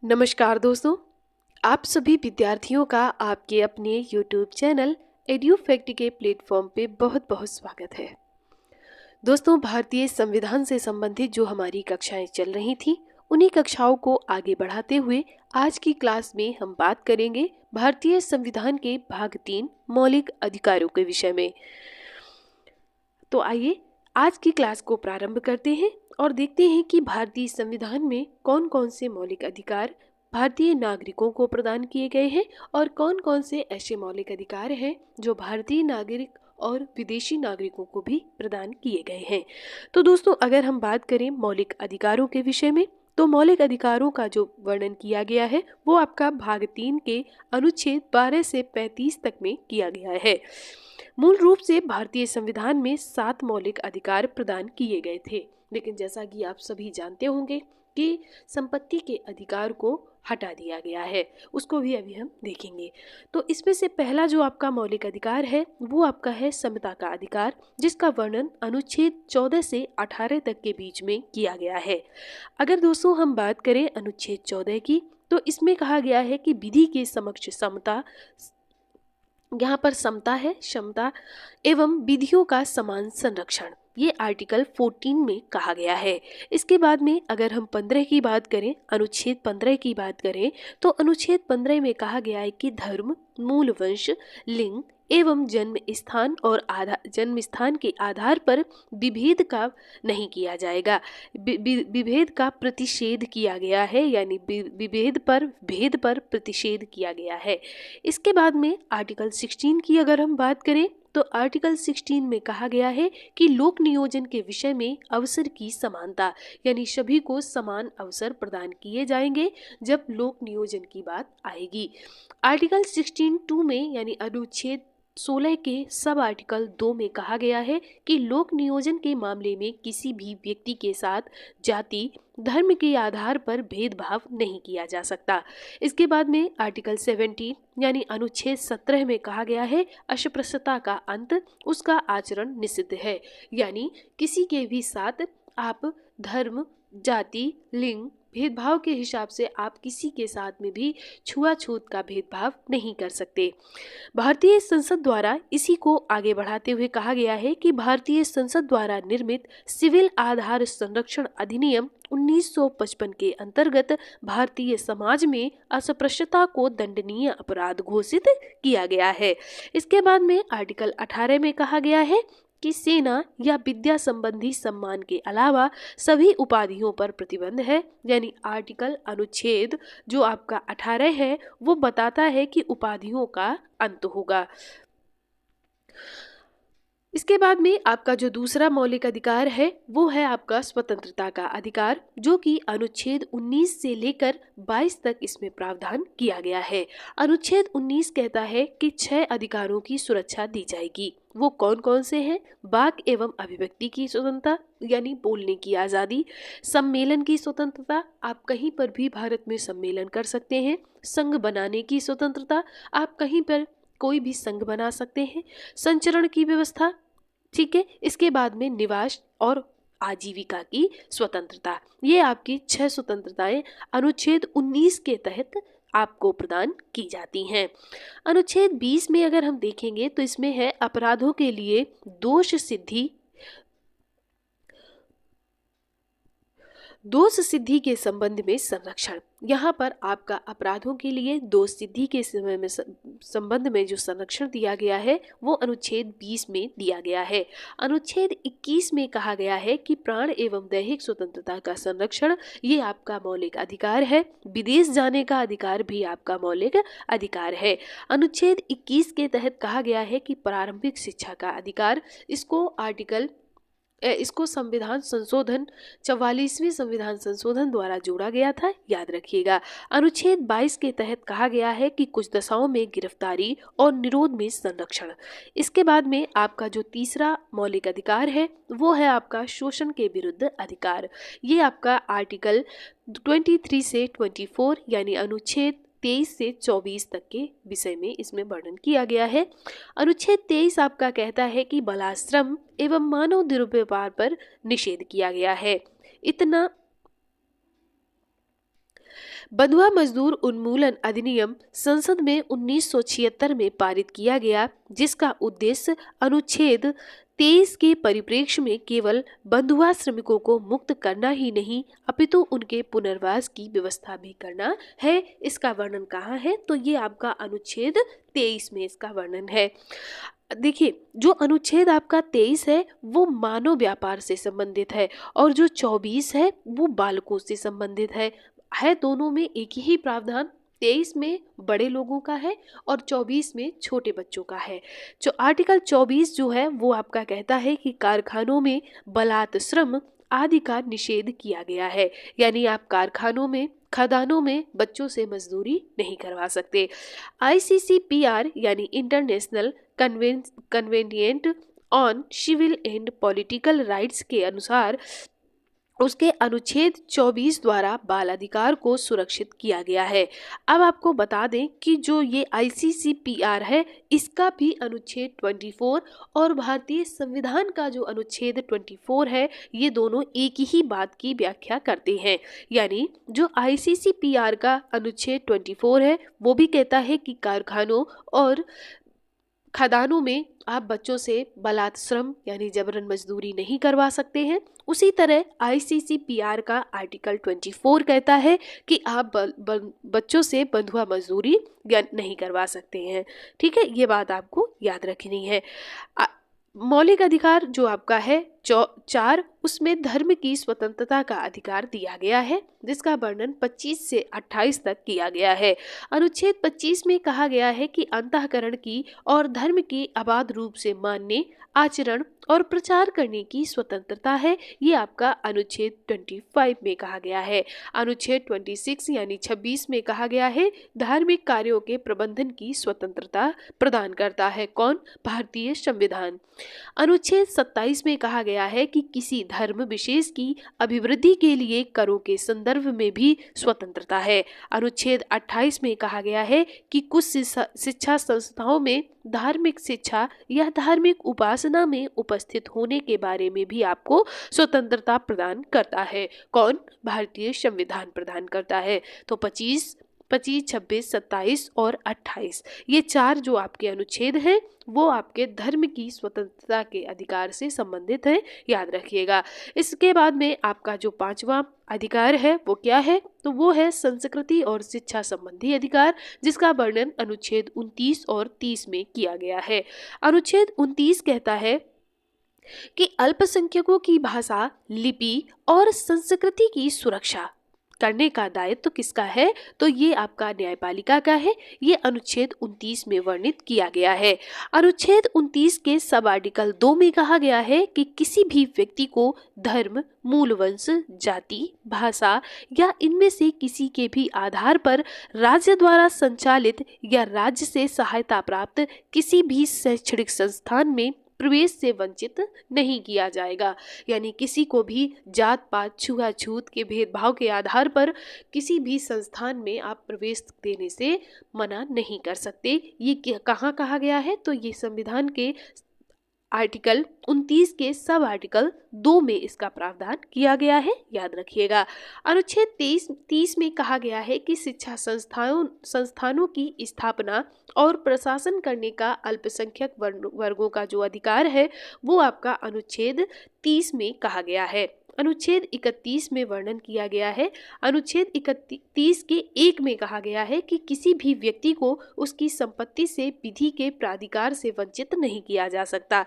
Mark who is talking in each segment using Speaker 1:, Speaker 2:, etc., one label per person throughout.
Speaker 1: नमस्कार दोस्तों, आप सभी विद्यार्थियों का आपके अपने YouTube चैनल एड्यूफैक्ट के प्लेटफॉर्म पे बहुत बहुत स्वागत है। दोस्तों, भारतीय संविधान से संबंधित जो हमारी कक्षाएं चल रही थी, उन्हीं कक्षाओं को आगे बढ़ाते हुए आज की क्लास में हम बात करेंगे भारतीय संविधान के भाग 3 मौलिक अधिकारों के विषय में। तो आइए आज की क्लास को प्रारंभ करते हैं और देखते हैं कि भारतीय संविधान में कौन कौन से मौलिक अधिकार भारतीय नागरिकों को प्रदान किए गए हैं और कौन कौन से ऐसे मौलिक अधिकार हैं जो भारतीय नागरिक और विदेशी नागरिकों को भी प्रदान किए गए हैं। तो दोस्तों, अगर हम बात करें मौलिक अधिकारों के विषय में, तो मौलिक अधिकारों का जो वर्णन किया गया है वो आपका भाग 3 के अनुच्छेद 12 से 35 तक में किया गया है। मूल रूप से भारतीय संविधान में 7 मौलिक अधिकार प्रदान किए गए थे, लेकिन जैसा कि आप सभी जानते होंगे कि संपत्ति के अधिकार को हटा दिया गया है, उसको भी अभी हम देखेंगे। तो इसमें से पहला जो आपका मौलिक अधिकार है वो आपका है समता का अधिकार, जिसका वर्णन अनुच्छेद 14 से 18 तक के बीच में किया गया है। अगर दोस्तों हम बात करें अनुच्छेद 14 की, तो इसमें कहा गया है कि विधि के समक्ष समता, यहाँ पर समता है, क्षमता एवं विधियों का समान संरक्षण, ये आर्टिकल 14 में कहा गया है। इसके बाद में अगर हम 15 की बात करें, अनुच्छेद 15 की बात करें, तो अनुच्छेद 15 में कहा गया है कि धर्म, मूल वंश, लिंग एवं जन्म स्थान के आधार पर विभेद का नहीं किया जाएगा। विभेद का प्रतिषेध किया गया है, यानी विभेद पर भेद पर प्रतिषेध किया गया है। इसके बाद में आर्टिकल 16 की अगर हम बात करें, तो आर्टिकल 16 में कहा गया है कि लोक नियोजन के विषय में अवसर की समानता, यानी सभी को समान अवसर प्रदान किए जाएंगे जब लोक नियोजन की बात आएगी। आर्टिकल 16(2) में यानी अनुच्छेद 16 के सब आर्टिकल 2 में कहा गया है कि लोक नियोजन के मामले में किसी भी व्यक्ति के साथ जाति, धर्म के आधार पर भेदभाव नहीं किया जा सकता। इसके बाद में आर्टिकल 17 यानी अनुच्छेद 17 में कहा गया है अस्पृश्यता का अंत, उसका आचरण निषिद्ध है, यानी किसी के भी साथ आप धर्म, जाति, लिंग भेदभाव के हिसाब से आप किसी के साथ में भी छुआछूत का भेदभाव नहीं कर सकते। भारतीय संसद द्वारा इसी को आगे बढ़ाते हुए कहा गया है कि भारतीय संसद द्वारा निर्मित सिविल आधार संरक्षण अधिनियम 1955 के अंतर्गत भारतीय समाज में अस्पृश्यता को दंडनीय अपराध घोषित किया गया है। इसके बाद में आर्टिकल 18 में कहा गया है कि सेना या विद्या संबंधी सम्मान के अलावा सभी उपाधियों पर प्रतिबंध है, यानी आर्टिकल अनुच्छेद जो आपका 18 है वो बताता है कि उपाधियों का अंत होगा। इसके बाद में आपका जो दूसरा मौलिक अधिकार है वो है आपका स्वतंत्रता का अधिकार, जो कि अनुच्छेद 19 से लेकर 22 तक इसमें प्रावधान किया गया है। अनुच्छेद 19 कहता है कि 6 अधिकारों की सुरक्षा दी जाएगी। वो कौन कौन से हैं? वाक एवं अभिव्यक्ति की स्वतंत्रता, यानी बोलने की आज़ादी, सम्मेलन की स्वतंत्रता, आप कहीं पर भी भारत में सम्मेलन कर सकते हैं, संघ बनाने की स्वतंत्रता, आप कहीं पर कोई भी संघ बना सकते हैं, संचरण की व्यवस्था, ठीक है। इसके बाद में निवास और आजीविका की स्वतंत्रता, ये आपकी 6 स्वतंत्रताएं अनुच्छेद 19 के तहत आपको प्रदान की जाती हैं। अनुच्छेद 20 में अगर हम देखेंगे तो इसमें है अपराधों के लिए दोष सिद्धि के संबंध में संरक्षण। यहाँ पर आपका अपराधों के लिए दोष सिद्धि के संबंध में जो संरक्षण दिया गया है वो अनुच्छेद 20 में दिया गया है। अनुच्छेद 21 में कहा गया है कि प्राण एवं दैहिक स्वतंत्रता का संरक्षण, ये आपका मौलिक अधिकार है। विदेश जाने का अधिकार भी आपका मौलिक अधिकार है। अनुच्छेद 21 के तहत कहा गया है कि प्रारंभिक शिक्षा का अधिकार, इसको संविधान संशोधन 44वें संविधान संशोधन द्वारा जोड़ा गया था, याद रखिएगा। अनुच्छेद 22 के तहत कहा गया है कि कुछ दशाओं में गिरफ्तारी और निरोध में संरक्षण। इसके बाद में आपका जो तीसरा मौलिक अधिकार है वो है आपका शोषण के विरुद्ध अधिकार। ये आपका आर्टिकल 23 से 24 यानी अनुच्छेद 23 से 24 तक के विषय में इसमें वर्णन किया गया है। अनुच्छेद 23 आपका कहता है कि बलाश्रम एवं मानव दुर्व्यवहार पर निषेध किया गया है। इतना बंधुआ मजदूर उन्मूलन अधिनियम संसद में 1976 में पारित किया गया, जिसका उद्देश्य अनुच्छेद 23 के परिप्रेक्ष्य में केवल बंधुआ श्रमिकों को मुक्त करना ही नहीं अपितु उनके पुनर्वास की व्यवस्था भी करना है। इसका वर्णन कहाँ है? तो ये आपका अनुच्छेद 23 में इसका वर्णन है। देखिए, जो अनुच्छेद आपका 23 है वो मानव व्यापार से संबंधित है और जो 24 है वो बालकों से संबंधित है दोनों में एक ही प्रावधान। 23 में बड़े लोगों का है और 24 में छोटे बच्चों का है। जो आर्टिकल 24 जो है वो आपका कहता है कि कारखानों में बलात् श्रम आदि का निषेध किया गया है, यानी आप कारखानों में, खदानों में बच्चों से मजदूरी नहीं करवा सकते। ICCPR यानी international convent on civil and political rights के अनुसार उसके अनुच्छेद 24 द्वारा बाल अधिकार को सुरक्षित किया गया है। अब आपको बता दें कि जो ये ICCPR है इसका भी अनुच्छेद 24 और भारतीय संविधान का जो अनुच्छेद 24 है ये दोनों एक ही बात की व्याख्या करते हैं। यानी जो ICCPR का अनुच्छेद 24 है वो भी कहता है कि कारखानों और खदानों में आप बच्चों से बलात् श्रम यानी जबरन मजदूरी नहीं करवा सकते हैं। उसी तरह ICCPR का आर्टिकल 24 कहता है कि आप बच्चों से बंधुआ मजदूरी नहीं करवा सकते हैं। ठीक है, ये बात आपको याद रखनी है। मौलिक अधिकार जो आपका है 4, उसमें धर्म की स्वतंत्रता का अधिकार दिया गया है, जिसका वर्णन 25 से 28 तक किया गया है। अनुच्छेद 25 में कहा गया है कि अंतःकरण की और धर्म की अबाध रूप से मानने, आचरण और प्रचार करने की स्वतंत्रता है। ये आपका अनुच्छेद 25 में कहा गया है। अनुच्छेद 26 यानी 26 में कहा गया है धार्मिक कार्यों के प्रबंधन की स्वतंत्रता प्रदान करता है। कौन? भारतीय संविधान। अनुच्छेद 27 में कहा गया है कि किसी धर्म विशेष की अभिवृद्धि के लिए करों के संदर्भ में भी स्वतंत्रता है। अनुच्छेद 28 में कहा गया है कि कुछ शिक्षा संस्थाओं में धार्मिक शिक्षा या धार्मिक उपासना में उपस्थित होने के बारे में भी आपको स्वतंत्रता प्रदान करता है। कौन? भारतीय संविधान प्रदान करता है। तो 25, 26, 27 और 28 ये 4 जो आपके अनुच्छेद हैं वो आपके धर्म की स्वतंत्रता के अधिकार से संबंधित है, याद रखिएगा। इसके बाद में आपका जो 5वां अधिकार है वो क्या है? तो वो है संस्कृति और शिक्षा संबंधी अधिकार, जिसका वर्णन अनुच्छेद 29 और 30 में किया गया है। अनुच्छेद 29 कहता है कि अल्पसंख्यकों की भाषा, लिपि और संस्कृति की सुरक्षा करने का दायित्व तो किसका है? तो ये आपका न्यायपालिका का है। ये अनुच्छेद 29 में वर्णित किया गया है। अनुच्छेद 29 के सब आर्टिकल 2 में कहा गया है कि किसी भी व्यक्ति को धर्म, मूल वंश, जाति, भाषा या इनमें से किसी के भी आधार पर राज्य द्वारा संचालित या राज्य से सहायता प्राप्त किसी भी शैक्षणिक संस्थान में प्रवेश से वंचित नहीं किया जाएगा। यानी किसी को भी जात पात, छुआछूत के भेदभाव के आधार पर किसी भी संस्थान में आप प्रवेश देने से मना नहीं कर सकते। ये कहाँ कहा गया है? तो ये संविधान के आर्टिकल 29 के सब आर्टिकल 2 में इसका प्रावधान किया गया है, याद रखिएगा। अनुच्छेद 30 में कहा गया है कि शिक्षा संस्थानों की स्थापना और प्रशासन करने का अल्पसंख्यक वर्गों का जो अधिकार है वो आपका अनुच्छेद 30 में कहा गया है। अनुच्छेद 31 में वर्णन किया गया है। अनुच्छेद 31 के 1 में कहा गया है कि किसी भी व्यक्ति को उसकी संपत्ति से विधि के प्राधिकार से वंचित नहीं किया जा सकता।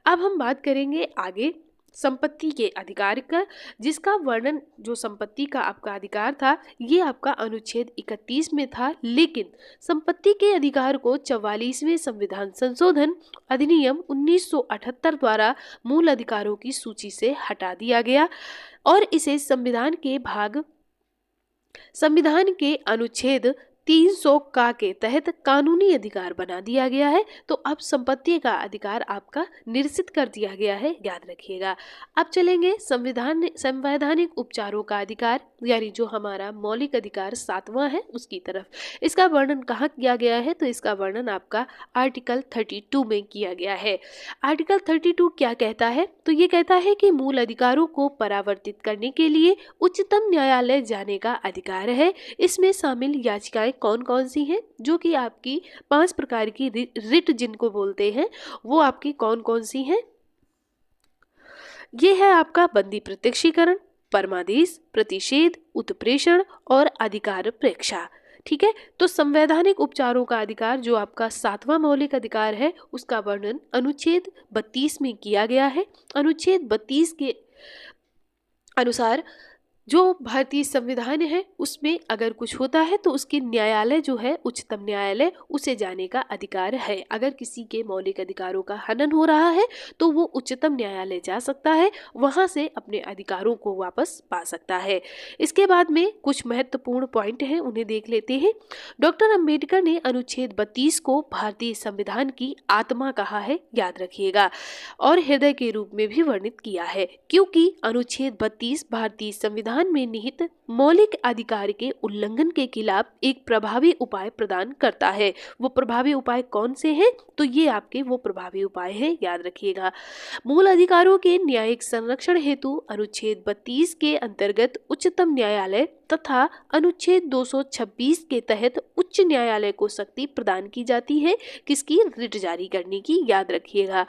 Speaker 1: अब हम बात करेंगे आगे संपत्ति के अधिकार का, जिसका वर्णन जो संपत्ति का आपका अधिकार था ये आपका अनुच्छेद 31 में था, लेकिन संपत्ति के अधिकार को 44वें संविधान संशोधन अधिनियम 1978 द्वारा मूल अधिकारों की सूची से हटा दिया गया और इसे संविधान के अनुच्छेद 300 का के तहत कानूनी अधिकार बना दिया गया है। तो अब संपत्ति का अधिकार आपका निश्चित कर दिया गया है, याद रखिएगा। अब चलेंगे संवैधानिक उपचारों का अधिकार, यानी जो हमारा मौलिक अधिकार 7वां है उसकी तरफ। इसका वर्णन कहाँ किया गया है? तो इसका वर्णन आपका आर्टिकल 32 में किया गया है। आर्टिकल 32 क्या कहता है? तो ये कहता है कि मूल अधिकारों को परावर्तित करने के लिए उच्चतम न्यायालय जाने का अधिकार है। इसमें शामिल याचिकाएं कौन कौन सी हैं? जो कि आपकी 5 प्रकार की रिट जिनको बोलते हैं वो आपकी कौन कौन सी हैं? ये है आपका बंदी प्रत्यक्षीकरण, परमादेश, प्रतिषेध, उत्प्रेषण और अधिकार प्रेक्षा। ठीक है, तो संवैधानिक उपचारों का अधिकार जो आपका 7वां मौलिक अधिकार है उसका वर्णन अनुच्छेद 32 में किया गया है। अनुच्छेद 32 के अनुसार जो भारतीय संविधान है उसमें अगर कुछ होता है तो उसकी न्यायालय जो है उच्चतम न्यायालय उसे जाने का अधिकार है। अगर किसी के मौलिक अधिकारों का हनन हो रहा है तो वो उच्चतम न्यायालय जा सकता है, वहां से अपने अधिकारों को वापस पा सकता है। इसके बाद में कुछ महत्वपूर्ण पॉइंट हैं, उन्हें देख लेते हैं। डॉक्टर अंबेडकर ने अनुच्छेद 32 को भारतीय संविधान की आत्मा कहा है, याद रखिएगा, और हृदय के रूप में भी वर्णित किया है, क्योंकि अनुच्छेद 32 भारतीय संविधान में निहित मौलिक अधिकार के उल्लंघन के खिलाफ एक प्रभावी उपाय प्रदान करता है। वो प्रभावी उपाय कौन से हैं? तो ये आपके वो प्रभावी उपाय हैं, याद रखिएगा। मूल अधिकारों के न्यायिक संरक्षण हेतु अनुच्छेद 32 के अंतर्गत उच्चतम न्यायालय तथा अनुच्छेद 226 के तहत उच्च न्यायालय को शक्ति प्रदान की जाती है, किसकी? रिट जारी करने की, याद रखिएगा।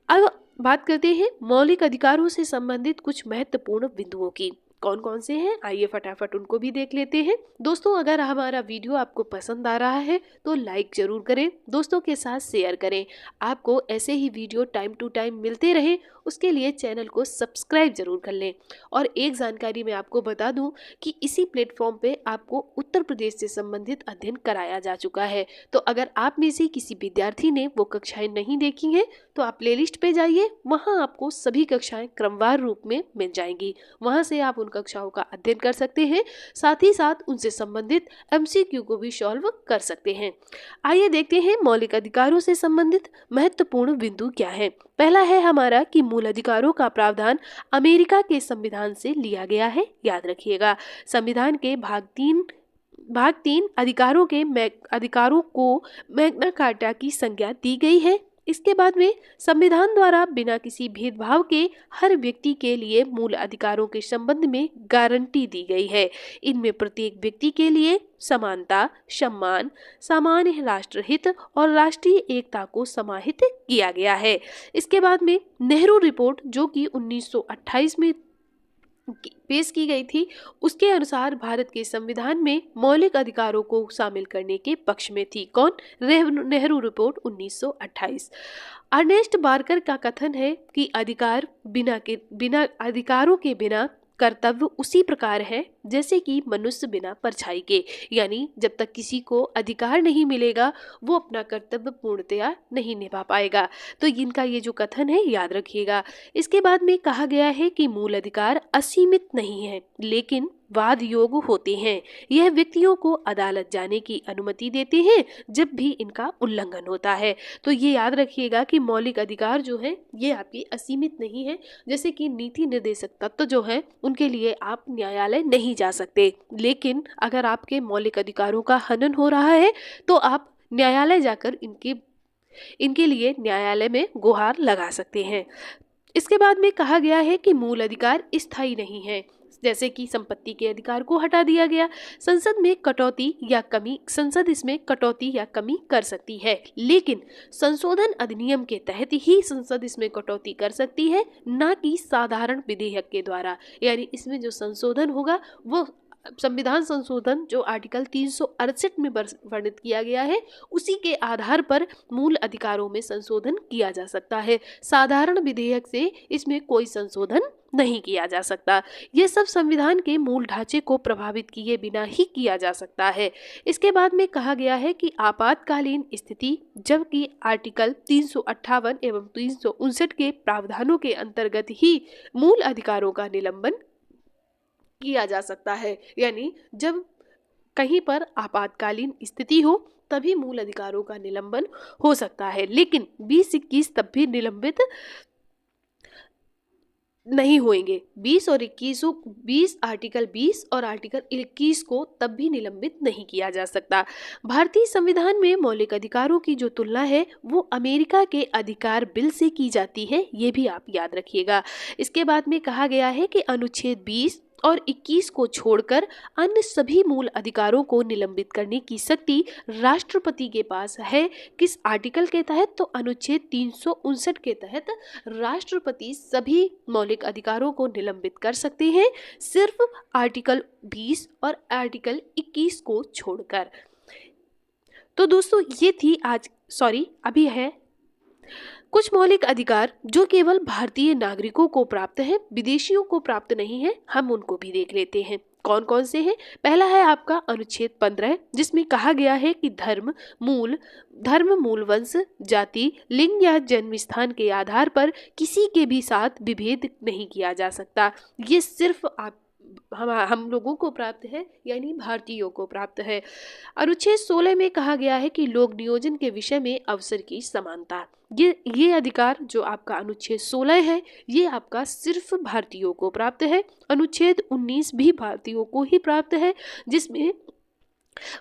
Speaker 1: अब बात करते हैं मौलिक अधिकारों से संबंधित कुछ महत्वपूर्ण बिंदुओं की। कौन कौन से हैं? आइए फटाफट उनको भी देख लेते हैं। दोस्तों, अगर हमारा वीडियो आपको पसंद आ रहा है तो लाइक जरूर करें, दोस्तों के साथ शेयर करें। आपको ऐसे ही वीडियो टाइम टू टाइम मिलते रहे उसके लिए चैनल को सब्सक्राइब जरूर कर लें। और एक जानकारी मैं आपको बता दूं कि इसी प्लेटफॉर्म पे आपको उत्तर प्रदेश से संबंधित अध्ययन कराया जा चुका है। तो अगर आप में से किसी विद्यार्थी ने वो कक्षाएं नहीं देखी हैं तो आप प्लेलिस्ट पे जाइए, वहां आपको सभी कक्षाएं क्रमवार रूप में मिल जाएंगी। वहां से आप उन कक्षाओं का अध्ययन कर सकते हैं, साथ ही साथ उनसे संबंधित MCQ को भी सॉल्व कर सकते हैं। आइए देखते हैं मौलिक अधिकारों से संबंधित महत्वपूर्ण बिंदु क्या है। पहला है हमारा कि मूल अधिकारों का प्रावधान अमेरिका के संविधान से लिया गया है, याद रखिएगा। संविधान के भाग 3 अधिकारों को मैग्ना कार्टा की संज्ञा दी गई है। इसके बाद में संविधान द्वारा बिना किसी भेदभाव के हर व्यक्ति के लिए मूल अधिकारों के संबंध में गारंटी दी गई है। इनमें प्रत्येक व्यक्ति के लिए समानता, सम्मान, सामान्य राष्ट्रहित और राष्ट्रीय एकता को समाहित किया गया है। इसके बाद में नेहरू रिपोर्ट जो कि 1928 में पेश की गई थी, उसके अनुसार भारत के संविधान में मौलिक अधिकारों को शामिल करने के पक्ष में थी। कौन? नेहरू रिपोर्ट 1928। अर्नेस्ट बार्कर का कथन है कि अधिकारों के बिना कर्तव्य उसी प्रकार है जैसे कि मनुष्य बिना परछाई के, यानी जब तक किसी को अधिकार नहीं मिलेगा वो अपना कर्तव्य पूर्णतया नहीं निभा पाएगा। तो इनका ये जो कथन है याद रखिएगा। इसके बाद में कहा गया है कि मूल अधिकार असीमित नहीं है लेकिन वाद योग होते हैं। यह व्यक्तियों को अदालत जाने की अनुमति देते हैं जब भी इनका उल्लंघन होता है। तो ये याद रखिएगा कि मौलिक अधिकार जो है ये आपकी असीमित नहीं है। जैसे कि नीति निर्देशक तत्व जो है उनके लिए आप न्यायालय नहीं जा सकते, लेकिन अगर आपके मौलिक अधिकारों का हनन हो रहा है तो आप न्यायालय जाकर इनके लिए न्यायालय में गुहार लगा सकते हैं। इसके बाद में कहा गया है कि मूल अधिकार स्थायी नहीं है, जैसे कि संपत्ति के अधिकार को हटा दिया गया। संसद इसमें कटौती या कमी कर सकती है, लेकिन संशोधन अधिनियम के तहत ही संसद इसमें कटौती कर सकती है, ना कि साधारण विधेयक के द्वारा। यानी इसमें जो संशोधन होगा वो संविधान संशोधन जो आर्टिकल 368 में वर्णित किया गया है उसी के आधार पर मूल अधिकारों में संशोधन किया जा सकता है। साधारण विधेयक से इसमें कोई संशोधन नहीं किया जा सकता। यह सब संविधान के मूल ढांचे को प्रभावित किए बिना ही किया जा सकता है। इसके बाद में कहा गया है कि आपातकालीन स्थिति जबकि आर्टिकल 358 एवं 359 के प्रावधानों के अंतर्गत ही मूल अधिकारों का निलंबन किया जा सकता है। यानी जब कहीं पर आपातकालीन स्थिति हो तभी मूल अधिकारों का निलंबन हो सकता है, लेकिन 20-21 तब भी निलंबित नहीं होंगे। 20 और 21 आर्टिकल 20 और आर्टिकल 21 को तब भी निलंबित नहीं किया जा सकता। भारतीय संविधान में मौलिक अधिकारों की जो तुलना है वो अमेरिका के अधिकार बिल से की जाती है, ये भी आप याद रखिएगा। इसके बाद में कहा गया है कि अनुच्छेद 20 और 21 को छोड़कर अन्य सभी मूल अधिकारों को निलंबित करने की शक्ति राष्ट्रपति के पास है। किस आर्टिकल के तहत? तो अनुच्छेद 359 के तहत राष्ट्रपति सभी मौलिक अधिकारों को निलंबित कर सकते हैं, सिर्फ आर्टिकल 20 और आर्टिकल 21 को छोड़कर। तो दोस्तों ये थी अभी है कुछ मौलिक अधिकार जो केवल भारतीय नागरिकों को प्राप्त है, विदेशियों को प्राप्त नहीं है। हम उनको भी देख लेते हैं कौन कौन से हैं। पहला है आपका अनुच्छेद 15, जिसमें कहा गया है कि धर्म, मूल वंश, जाति, लिंग या जन्म स्थान के आधार पर किसी के भी साथ विभेद नहीं किया जा सकता। ये सिर्फ हम लोगों को प्राप्त है, यानी भारतीयों को प्राप्त है। अनुच्छेद 16 में कहा गया है कि लोक नियोजन के विषय में अवसर की समानता। ये अधिकार जो आपका अनुच्छेद 16 है, ये आपका सिर्फ भारतीयों को प्राप्त है। अनुच्छेद 19 भी भारतीयों को ही प्राप्त है, जिसमें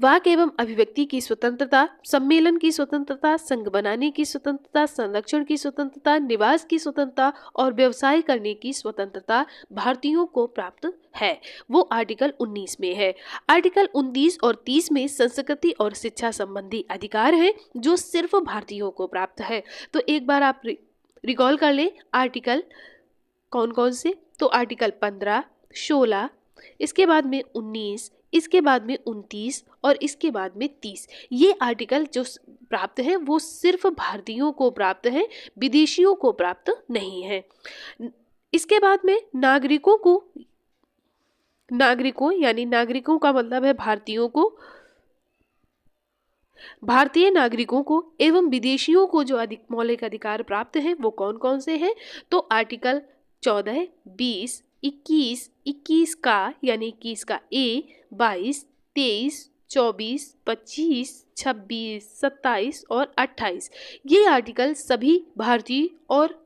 Speaker 1: वाक एवं अभिव्यक्ति की स्वतंत्रता, सम्मेलन की स्वतंत्रता, संघ बनाने की स्वतंत्रता, संरक्षण की स्वतंत्रता, निवास की स्वतंत्रता और व्यवसाय करने की स्वतंत्रता भारतीयों को प्राप्त है। वो आर्टिकल 19 में है। आर्टिकल 29 और 30 में संस्कृति और शिक्षा संबंधी अधिकार है जो सिर्फ भारतीयों को प्राप्त है। तो एक बार आप रिकॉल कर लें आर्टिकल कौन कौन से। तो आर्टिकल 15, 16, इसके बाद में 19, इसके बाद में 29 और इसके बाद में 30। ये आर्टिकल जो प्राप्त है वो सिर्फ भारतीयों को प्राप्त है, विदेशियों को प्राप्त नहीं है। इसके बाद में नागरिकों का मतलब है भारतीय नागरिकों को एवं विदेशियों को जो मौलिक अधिकार प्राप्त हैं वो कौन कौन से हैं। तो आर्टिकल 14, 20, 21 का यानी 21 का ए, 22, 23, 24, 25, 26, 27 और 28, ये आर्टिकल सभी भारतीय और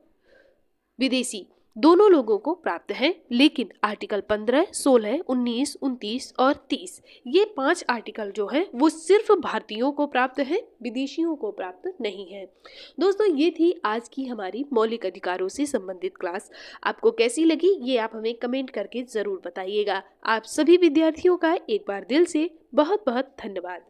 Speaker 1: विदेशी दोनों लोगों को प्राप्त है। लेकिन आर्टिकल 15, 16, 19, 29 और 30, ये 5 आर्टिकल जो हैं वो सिर्फ भारतीयों को प्राप्त है, विदेशियों को प्राप्त नहीं है। दोस्तों ये थी आज की हमारी मौलिक अधिकारों से संबंधित क्लास। आपको कैसी लगी ये आप हमें कमेंट करके ज़रूर बताइएगा। आप सभी विद्यार्थियों का एक बार दिल से बहुत बहुत धन्यवाद।